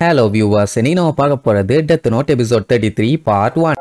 Hello viewers, நீ நம்ம பார்க்க போறது Death Note episode 33 part 1.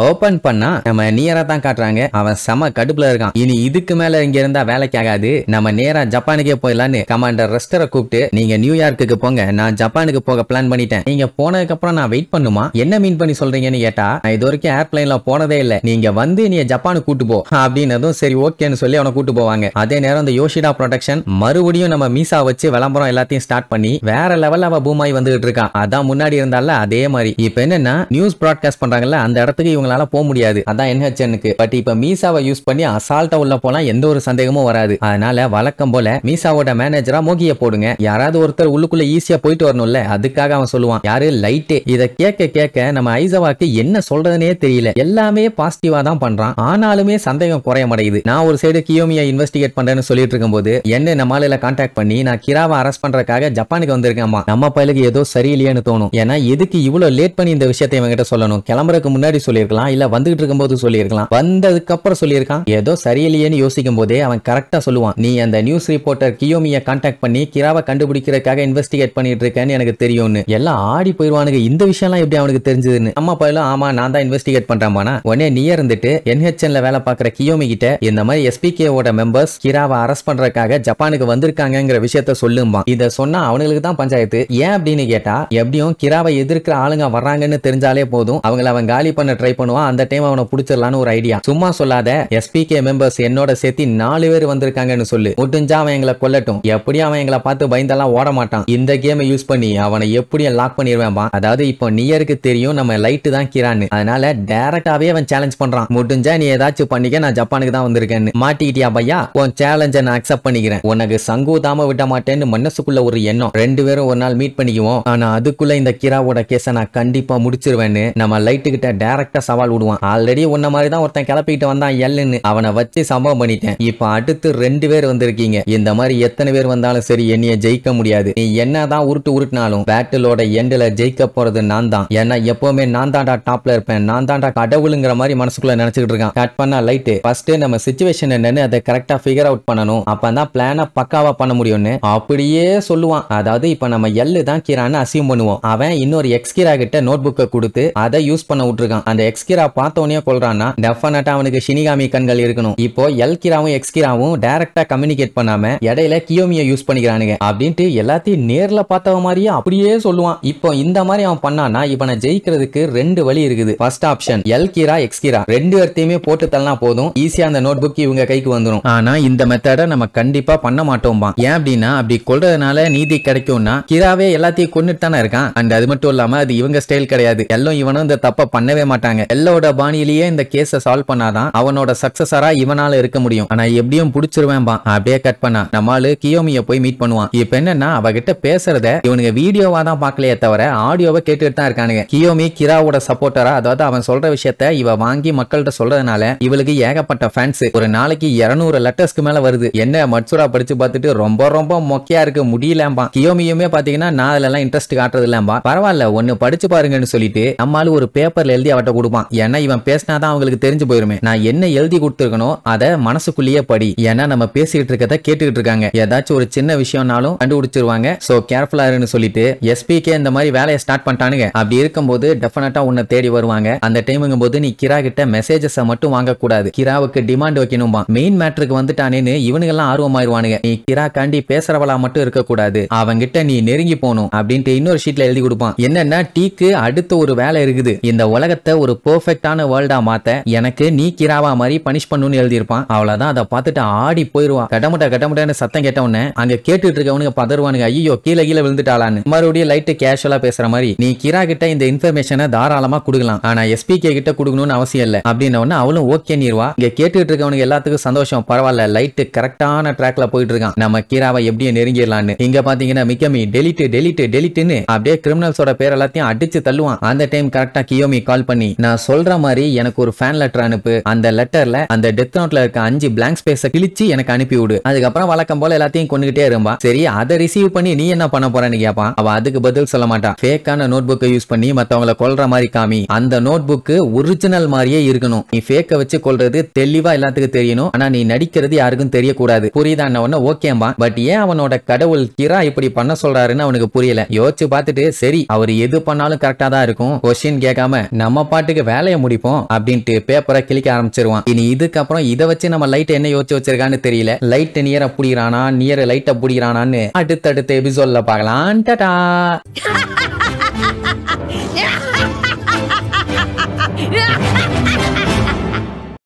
Open பண்ணா நம்ம நியரா தான் காட்டுறாங்க. அவன் செம கடுப்புல இருக்கான். இனி இதுக்கு மேல இங்க இருந்தா வேலைக்கு ஆகாது, நம்ம நேரா ஜப்பானுக்கே போயிடலான்னு கமாண்டர் ரெஸ்டரை கூப்பிட்டு, நீங்க நியூயார்க்குக்கு போங்க, நான் ஜப்பானுக்கு போக பிளான் பண்ணிட்டேன், நீங்க போனதுக்கு அப்புறம் நான் வெயிட் பண்ணுமா, என்ன மீன் பண்ணி சொல்றீங்கன்னு கேட்டா, நான் இது வரைக்கும் ஏர்பிளைன்ல போனதே இல்ல, நீங்க வந்து நீ ஜப்பானுக்கு கூட்டு போ அப்படின்னதும் சரி ஓகேன்னு சொல்லி அவனை கூட்டு போவாங்க. அதே நேரம் இந்த யோஷிடா ப்ரொடக்ஷன் மறுபடியும் நம்ம மீசா வச்சு விளம்பரம் எல்லாத்தையும் ஸ்டார்ட் பண்ணி வேற லெவல்ல அவ பூமாய் வந்துகிட்டு இருக்கான். அதான் முன்னாடி இருந்தால அதே மாதிரி இப்ப என்னன்னா நியூஸ் பிராட்காஸ்ட் பண்றாங்கல்ல, அந்த இடத்துக்கு இவங்களால போக முடியாது, அதான் NHNக்கு. பட் இப்ப மீசாவை யூஸ் பண்ணி அசால்ட்டா உள்ள போனா எந்த ஒரு சந்தேகமும் வராது. அதனால வழக்கம் போல மீசாவோட மேனேஜரா மோகிய போடுங்க, யாராவது ஒருத்தர் உள்ளுக்குள்ள ஈஸியா போயிட்டு வரணும்ல, அதுக்காக அவன் சொல்லுவான். யாரு லைட்டே. இத கேட்க கேட்க நம்ம ஐசவாக்கு என்ன சொல்றதுனே தெரியல, எல்லாமே பாசிட்டிவா தான் பண்றான், ஆனாலுமே சந்தேகம் குறைய மாட்டேங்குது. நான் ஒரு சைடு கியோமியா இன்வெஸ்டிகேட் பண்றேன்னு சொல்லிட்டு இருக்கும்போது என்ன நம்மளால கான்டாக்ட் பண்ணி நான் கிராவை அரெஸ்ட் பண்றதுக்காக ஜப்பானுக்கு வந்திருக்கேன். நம்ம பையலுக்கு ஏதோ சரியில்லையேன்னு தோணும். ஏன்னா எதுக்கு இவ்வளவு லேட் பண்ணி இந்த விஷயத்தை இவங்கிட்ட சொல்லணும், கிளம்புறதுக்கு முன்னாடி சொல்லிருக்கலாம், இல்ல வந்துகிட்டு இருக்கும்போது சொல்லிருக்கலாம், வந்ததுக்கு அப்புறம் சொல்லிருக்கான். ஏதோ சரியில்லையேன்னு யோசிக்கும் போதே அவன் கரெக்டா சொல்லுவான், நீ அந்த நியூஸ் ரிப்போர்ட்டர் கியோமியை கான்டாக்ட் பண்ணி கிராவை கண்டுபிடிக்கிறதுக்காக இன்வெஸ்டிகேட் பண்ணிட்டு இருக்கேன்னு எனக்கு தெரியும்னு. எல்லாம் ஆடி போயிருவானுங்க, இந்த விஷயம்லாம் எப்படி அவனுக்கு தெரிஞ்சதுன்னு. அம்மா பையலும் ஆமா நான் தான் இன்வெஸ்டிகேட் பண்றேன். உடனே நீ இருந்துட்டு NHNல வேலை பார்க்குற கியோமி கிட்ட இந்த மாதிரி SPK ஓட மெம்பர்ஸ் கிராவை அரெஸ்ட் பண்றதுக்காக ஜப்பானுக்கு வந்திருக்காங்கிற விஷயத்த சொல்லும்பான். இத சொன்னா அவனுக்கு தான் பஞ்சாயத்து. ஏன் அப்படின்னு கேட்டா, எப்படியும் கிராவை எதிர்க்கிற ஆளுங்க வர்றாங்கன்னு தெரிஞ்சாலே போதும், அவங்கள அவன் காலி பண்ண ட்ரை பண்ணுவான், அந்த டைம் அவனை புடிச்சிடலான்னு ஒரு ஐடியா. சும்மா சொல்லாத, SPK மெம்பர்ஸ் என்னோட சேர்த்து 4 பேர் வந்திருக்காங்கன்னு சொல்லு, முடிஞ்சா அவன் எங்களை கொல்லட்டும், எப்படியும் அவன் எங்களை பார்த்து பயந்தெல்லாம் ஓட மாட்டான், இந்த கேமை யூஸ் பண்ணி அவனை எப்படியும் லாக் பண்ணிடுவேன். அதாவது இப்போ நியருக்கு தெரியும் நம்ம லைட்டு தான் கிரான்னு, அதனால டைரக்டாவே அவன் சேலஞ்ச் பண்றான், முடிஞ்சா நீ ஏதாச்சும் பண்ணிக்க, நான் ஜப்பானுக்கு தான் வந்திருக்கேன்னு. மாட்டிக்கிட்டியா பையா, உன் சேலஞ்ச நான் அக்செப்ட் பண்ணிக்கிறேன், உனக்கு சங்கூதாம விட மாட்டேன்னு மனசுக்குள்ள ஒரு எண்ணம், 2 பேரும் ஒரு நாள் மீட் பண்ணிக்குவோம், ஆனா அதுக்குள்ள இந்த கிராவோட கேஸ நான் கண்டிப்பா முடிச்சிருவேன்னு நம்ம லைட்டு கிட்ட டைரக்டா சவால் விடுவான். ஆல்ரெடி உன்ன மாதிரி தான் ஒருத்தன் கிளப்பிட்டு வந்தான் எல்லுன்னு, அவனை வச்சு சம்பவம் பண்ணிட்டேன், இப்ப அடுத்து 2 பேர் வந்திருக்கீங்க, இந்த மாதிரி எத்தனை பேர் வந்தாலும் சரி என்னைய ஜெயிக்க முடியாது, நீ என்னதான் உருட்டுனாலும் பேட்டிலோட எண்ட்ல ஜெயிக்க போறது நான் தான், ஏன்னா எப்பவுமே நான் தான்டா டாப்ல இருப்பேன், நான் தான்டா கடவுளுங்கிற மாதிரி மனசுக்குள்ள நினைச்சுக்கிட்டு இருக்கான். கட் பண்ணா லைட்டு ஃபர்ஸ்ட் நம்ம சிச்சுவேஷன் என்னன்னு அதை கரெக்டா ஃபிகர் அவுட் பண்ணணும், அப்பதான் பிளான பக்காவா பண்ண முடியும்னு அப்படியே சொல்லுவான். அதாவது இப்ப நம்ம எல்லு தான் கிரான்னு அசியூம் பண்ணுவோம், அவன் இன்னொரு எக்ஸ்கிரா கிட்ட நோட் புக்கை கொடுத்து அதை யூஸ் பண்ண விட்டுருக்கான், அந்த எக்ஸ்கிரா பார்த்தவனே கொள்றான்னா டெஃபினட்டா அவனுக்கு ஷினிகாமி கண்கள் இருக்கணும். இப்போ எல் கிராவும் எக்ஸ்கிராவும் டைரக்டா கம்யூனிகேட் பண்ணாம இடையில கியோமியை யூஸ் பண்ணிக்கிறானுங்க அப்படின்ட்டு எல்லாத்தையும் நேர்ல பார்த்தவ மாதிரியே அப்படியே சொல்லுவான். இப்போ இந்த மாதிரி அவன் பண்ணானா இவனை ஜெயிக்கிறதுக்கு 2 வழி இருக்குது. ஃபர்ஸ்ட் ஆப்ஷன் எல் கிரா எக்ஸ்கிரா 2 பேர்த்தையுமே போட்டு தள்ளனா போதும், ஈஸியா அந்த நோட் புக் இவங்க கைக்கு வந்துடும். ஆனா இந்த மெத்தட நம்ம கண்டிப்பா பண்ண மாட்டோம். ஏன் அப்படின்னா அப்படி கொல்றதுனால நீதி கிடைக்கும்னா கிராவே எல்லாத்தையும் கொண்டுட்டு தானே இருக்கான், அண்ட் அது மட்டும் இல்லாம அது இவங்க ஸ்டைல் கிடையாது, எல்லாம் இவனும் இந்த தப்ப பண்ணவே மாட்டாங்க, எல்லோட பாணியிலேயே இந்த கேஸ சால்வ் பண்ணாதான் அவனோட சக்சஸரா இவனால இருக்க முடியும். ஆனா எப்படியும் புடிச்சிருவேன். அப்படியே கட் பண்ணா நம்மால கியோமிய போய் மீட் பண்ணுவான். இப்ப என்னன்னா அவகிட்ட பேசுறத இவனுங்க வீடியோவா தான் பார்க்கலையே தவிர ஆடியோவை கேட்டுட்டு தான் இருக்கானுங்க. கியோமி கிராவோட சப்போர்ட்டரா, அதாவது அவன் சொல்ற விஷயத்த இவ வாங்கி மக்கள்கிட்ட சொல்றதுனால இவளுக்கு ஏகப்பட்ட ஃபேன்ஸ், ஒரு நாளைக்கு 200 லெட்டர்ஸ்க்கு மேல வருது. என்ன மட்சுரா படிச்சு பார்த்துட்டு ரொம்ப ரொம்ப மொக்கையா இருக்கு முடியலம்பா. கியோமியுமே பாத்தீங்கன்னா நான் அதுல எல்லாம் இன்ட்ரெஸ்ட் காட்டுறது இல்லம்பா, பரவாயில்ல ஒன்னு படிச்சு பாருங்கன்னு சொல்லிட்டு நம்மால ஒரு பேப்பர்ல எழுதி அவட்ட கொடுப்பான். ஏன்னா இவன் பேசினாதான் அவங்களுக்கு தெரிஞ்சு போயிருமே, நான் என்ன எழுதி கொடுத்துருக்கணும் அதை மனசுக்குள்ளேயே படி, ஏன்னா நம்ம பேசிட்டு இருக்கத கேட்டுக்கிட்டு இருக்காங்க, ஏதாச்சும் ஒரு சின்ன விஷயம்னாலும் கண்டுபிடிச்சிருவாங்க, சோ கேர்ஃபுல்லா இருன்னு சொல்லிட்டு SPK இந்த மாதிரி வேலையை ஸ்டார்ட் பண்ணிட்டானுங்க. அப்படி இருக்கும்போது டெஃபினட்டா உன்னை தேடி வருவாங்க. அந்த டைமுங்கும் போது நீ கிரா கிட்ட மெசேஜஸ் மட்டும் வாங்க கூடாது, கிராவுக்கு டிமாண்ட் வைக்கணும்பா, மெயின் மேட்டருக்கு வந்துட்டானேன்னு இவனுங்க எல்லாம் ஆர்வமாயிருவானுங்க, நீ கிரா காண்டி பேசுறவளா மட்டும் இருக்க கூடாது, அவங்கிட்ட நீ நெருங்கி போகணும் அப்படின்ட்டு இன்னொரு ஷீட்ல எழுதி கொடுப்பான். என்னன்னா டீக்கு அடுத்த ஒரு வேலை இருக்குது, இந்த உலகத்தை ஒரு பெர்ஃபெக்ட்டான வேர்ல்டா மாத்த எனக்கு நீ கிராவா மாதிரி பனிஷ் பண்ணுன்னு எழுதியிருப்பான். அவ்வளவுதான், அதை பார்த்துட்டு ஆடி போயிருவான். கடமுட்டன்னு சத்தம் கேட்ட உடனே அங்க கேட்டுட்டு இருக்கவனுங்க பதறுவானுங்க, ஐயோ கீழே விழுந்துட்டாளான்னு. மறுபடியும் லைட்டு கேஷுவலா பேசுற மாதிரி, நீ கிரா கிட்ட இந்த இன்ஃபர்மேஷனை தாராளமா கொடுக்கலாம், ஆனா SPK கிட்ட கொடுக்கணும்னு அவசியம் இல்ல அப்படின்னு அவளும் ஓகே நீர்வா. இங்க கேட்டுட்டு இருக்கவனுக்கு எல்லாத்துக்கும் சந்தோஷம், பரவாயில்ல லைட்டு கரெக்டான ட்ராக்ல போயிட்டு இருக்கான், நம்ம கிராவை எப்படியே நெருங்கிடலான்னு. இங்க பாத்தீங்கன்னா மிக்கமி டெலிட்டுன்னு அப்படியே கிரிமினல்ஸோட பேர் எல்லாத்தையும் அடிச்சு தள்ளுவான். அந்த டைம் கரெக்டா கியோமி கால் பண்ணி, நான் நான் சொல்ற மாதிரி எனக்கு ஒரு ஃபேன் லெட்டர் அனுப்பு, அந்த லெட்டர்ல அந்த டெத் நோட்ல இருக்க 5 blank ஸ்பேஸ கிழிச்சு எனக்கு அனுப்பி விடு, அதுக்கப்புறம் வழக்கம் போல எல்லாத்தையும் கொண்டுகிட்டே இருப்பா. சரி அதை ரிசீவ் பண்ணி நீ என்ன பண்ண போறன்னு கேட்பான். அவ அதுக்கு பதில் சொல்ல மாட்டான். ஃபேக்கான நோட் புக்கை யூஸ் பண்ணி மத்தவங்களை கொல்ற மாதிரி காமி, அந்த நோட் புக் ஒரிஜினல் மாதிரியே இருக்கணும், நீ ஃபேக்க வச்சு கொல்றது தெளிவா எல்லாத்துக்கும் தெரியணும், ஆனா நீ நடிக்கிறது யாருக்கும் தெரியக்கூடாது, புரியுதா? ஓகேம்பா. பட் ஏன் அவனோட கடவுள் கிரா இப்படி பண்ண சொல்றாருன்னு அவனுக்கு புரியல. யோசிச்சு பார்த்துட்டு சரி அவர் எது பண்ணாலும் கரெக்டா தான் இருக்கும், கொஸ்டின் கேட்காம நம்ம பாட்டுக்கு வேலையை முடிப்போம் அப்படின்ட்டு பேப்பரை கிளிக்க ஆரம்பிச்சிருவான். இனி இதுக்கப்புறம் இதை வச்சு நம்ம லைட் என்ன யோசிச்சு வச்சிருக்கான்னு தெரியல. லைட் நியர புடிறானா, நியர லைட்ட புடிறானான்னு அடுத்தடுத்த எபிசோட்ல பார்க்கலாம். டாடா.